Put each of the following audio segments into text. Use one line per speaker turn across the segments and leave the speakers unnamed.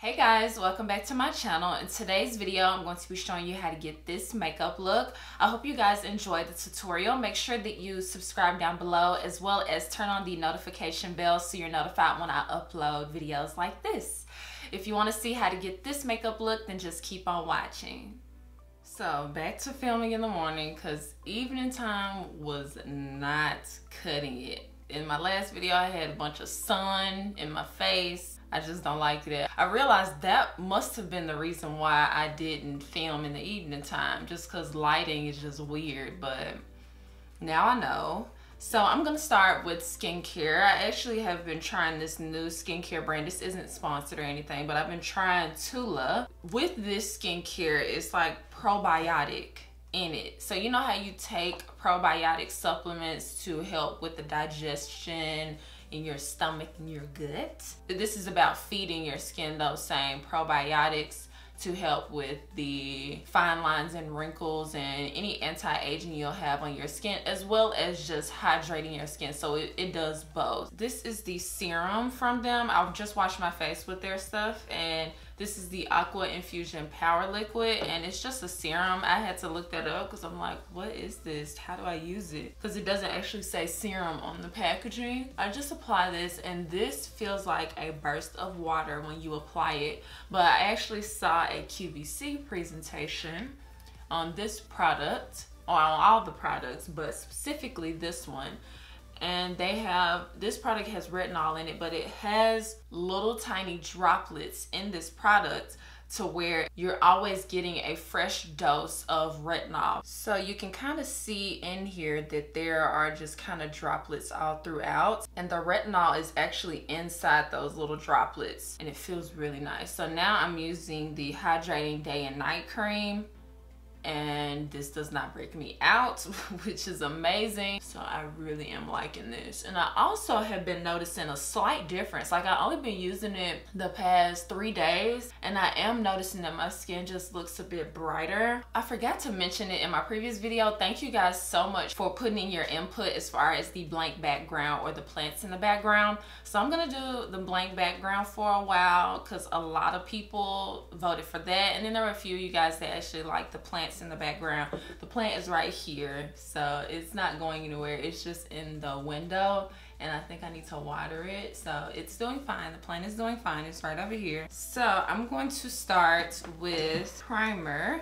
Hey guys, welcome back to my channel. In today's video, I'm going to be showing you how to get this makeup look. I hope you guys enjoyed the tutorial. Make sure that you subscribe down below as well as turn on the notification bell so you're notified when I upload videos like this. If you want to see how to get this makeup look, then just keep on watching. So back to filming in the morning because evening time was not cutting it. In my last video, I had a bunch of sun in my face. I just don't like it. I realized that must have been the reason why I didn't film in the evening time, just because lighting is just weird, but now I know. So I'm gonna start with skincare. I actually have been trying this new skincare brand. This isn't sponsored or anything, but I've been trying TULA. With this skincare, it's like probiotic in it. So you know how you take probiotic supplements to help with the digestion in your stomach and your gut? This is about feeding your skin those same probiotics to help with the fine lines and wrinkles and any anti-aging you'll have on your skin, as well as just hydrating your skin. So it does both. This is the serum from them. I've just washed my face with their stuff, and this is the Aqua Infusion Power Liquid, and it's just a serum. I had to look that up because I'm like, what is this? How do I use it? Because it doesn't actually say serum on the packaging. I just apply this, and this feels like a burst of water when you apply it. But I actually saw a QVC presentation on this product, or on all the products, but specifically this one. And they have, this product has retinol in it, but it has little tiny droplets in this product to where you're always getting a fresh dose of retinol. So you can kind of see in here that there are just kind of droplets all throughout, and the retinol is actually inside those little droplets, and it feels really nice. So now I'm using the hydrating day and night cream, and this does not break me out, which is amazing. So I really am liking this. And I also have been noticing a slight difference. Like, I've only been using it the past 3 days, and I am noticing that my skin just looks a bit brighter. I forgot to mention it in my previous video. Thank you guys so much for putting in your input as far as the blank background or the plants in the background. So I'm gonna do the blank background for a while because a lot of people voted for that. And then there were a few of you guys that actually like the plants in the background. The plant is right here, so it's not going anywhere. It's just in the window, and I think I need to water it. So it's doing fine. The plant is doing fine. It's right over here. So I'm going to start with primer,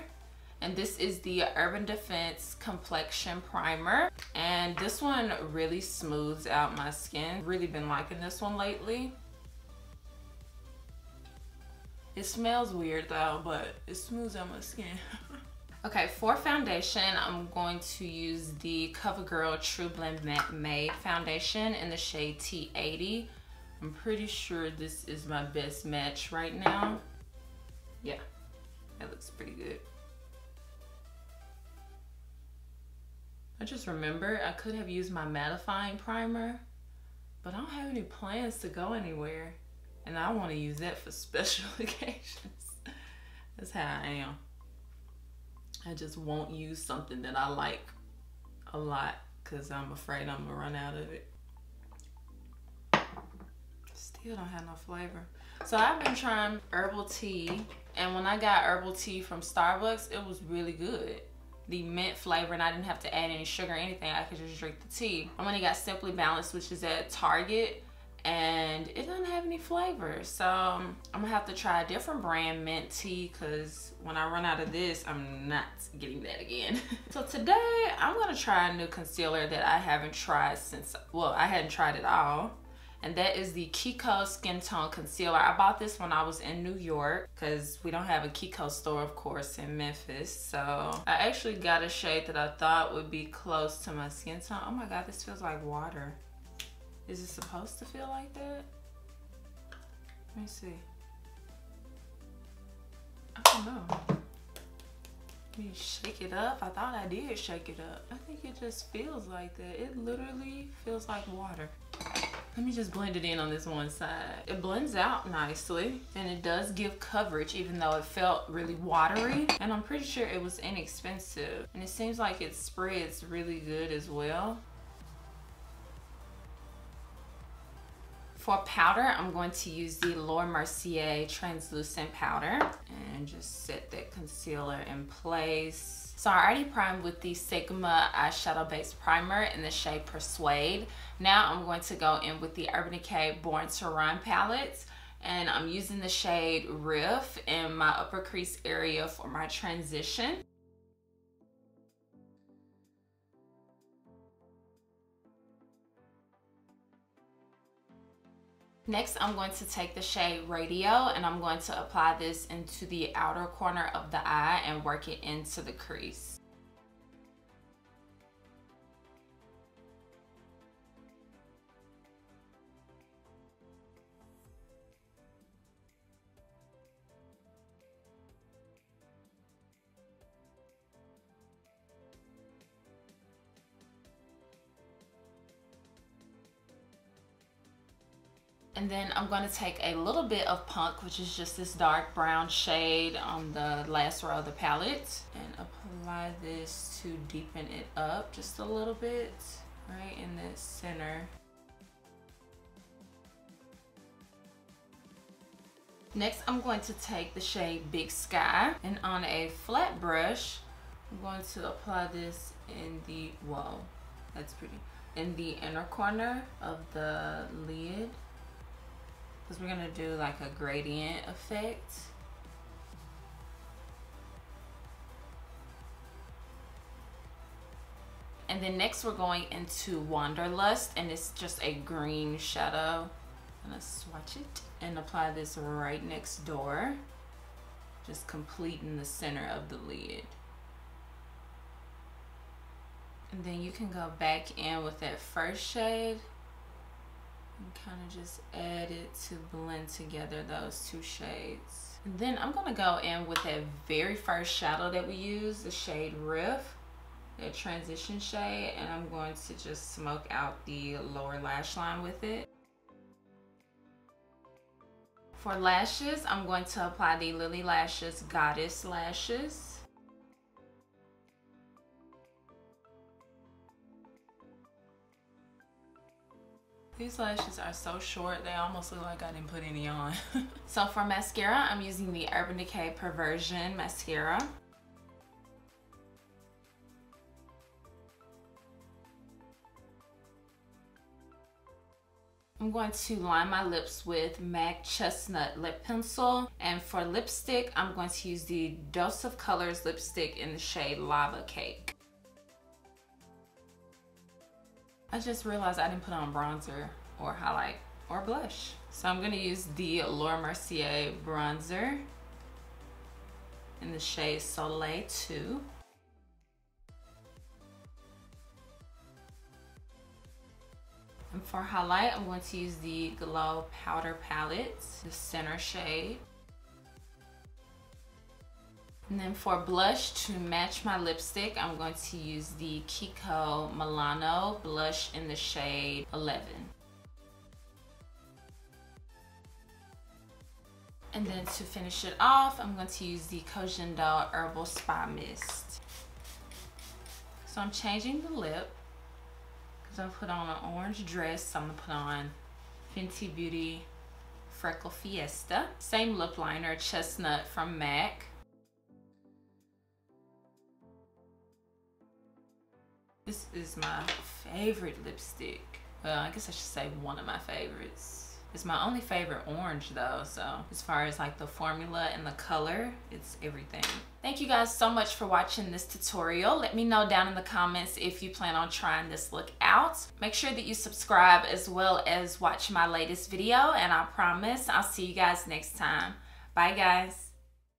and this is the Urban Defense Complexion Primer, and this one really smooths out my skin. Really been liking this one lately. It smells weird though, but it smooths out my skin. Okay, for foundation, I'm going to use the Covergirl TruBlend Matte Made Foundation in the shade T80. I'm pretty sure this is my best match right now. Yeah, that looks pretty good. I just remembered I could have used my mattifying primer, but I don't have any plans to go anywhere, and I want to use that for special occasions. That's how I am. I just won't use something that I like a lot because I'm afraid I'm gonna run out of it. Still don't have no flavor. So I've been trying herbal tea, and when I got herbal tea from Starbucks, it was really good. The mint flavor, and I didn't have to add any sugar or anything. I could just drink the tea. I went and got Simply Balanced, which is at Target, and it doesn't have any flavor. So I'm gonna have to try a different brand mint tea, because when I run out of this, I'm not getting that again. So today I'm gonna try a new concealer that I haven't tried since, well, I hadn't tried it all, and that is the KIKO Skin Tone Concealer. I bought this when I was in New York because we don't have a KIKO store, of course, in Memphis. So I actually got a shade that I thought would be close to my skin tone. Oh my God, this feels like water. Is it supposed to feel like that? Let me see. I don't know. Let me shake it up. I thought I did shake it up. I think it just feels like that. It literally feels like water. Let me just blend it in on this one side. It blends out nicely, and it does give coverage even though it felt really watery. And I'm pretty sure it was inexpensive. And it seems like it spreads really good as well. For powder, I'm going to use the Laura Mercier translucent powder and just set that concealer in place. So I already primed with the Sigma eyeshadow base primer in the shade Persuade. Now I'm going to go in with the Urban Decay Born to Run palette, and I'm using the shade Riff in my upper crease area for my transition. Next, I'm going to take the shade Radio and I'm going to apply this into the outer corner of the eye and work it into the crease. And then I'm going to take a little bit of Punk, which is just this dark brown shade on the last row of the palette, and apply this to deepen it up just a little bit right in the center. Next, I'm going to take the shade Big Sky, and on a flat brush, I'm going to apply this in the, whoa, that's pretty, in the inner corner of the lid. Because we're going to do like a gradient effect. And then next we're going into Wanderlust, and it's just a green shadow. I'm going to swatch it and apply this right next door, just completing the center of the lid. And then you can go back in with that first shade and kind of just add it to blend together those two shades. And then I'm going to go in with that very first shadow that we used, the shade Riff, that transition shade, and I'm going to just smoke out the lower lash line with it. For lashes, I'm going to apply the Lily Lashes Goddess Lashes. These lashes are so short, they almost look like I didn't put any on. So for mascara, I'm using the Urban Decay Perversion mascara. I'm going to line my lips with MAC Chestnut lip pencil, and for lipstick, I'm going to use the Dose of Colors lipstick in the shade Lava Cake. I just realized I didn't put on bronzer or highlight or blush. So I'm gonna use the Laura Mercier bronzer in the shade Soleil 2. And for highlight, I'm going to use the Glowpowder palette, the center shade. And then for blush, to match my lipstick, I'm going to use the KIKO Milano blush in the shade 11. And then to finish it off, I'm going to use the Covergirl Herbal Spa Mist. So I'm changing the lip because I put on an orange dress, so I'm going to put on Fenty Beauty Freckle Fiesta. Same lip liner, Chestnut from MAC. This is my favorite lipstick. Well, I guess I should say one of my favorites. It's my only favorite orange though, so as far as like the formula and the color, it's everything. Thank you guys so much for watching this tutorial. Let me know down in the comments if you plan on trying this look out. Make sure that you subscribe as well as watch my latest video, and I promise I'll see you guys next time. Bye guys.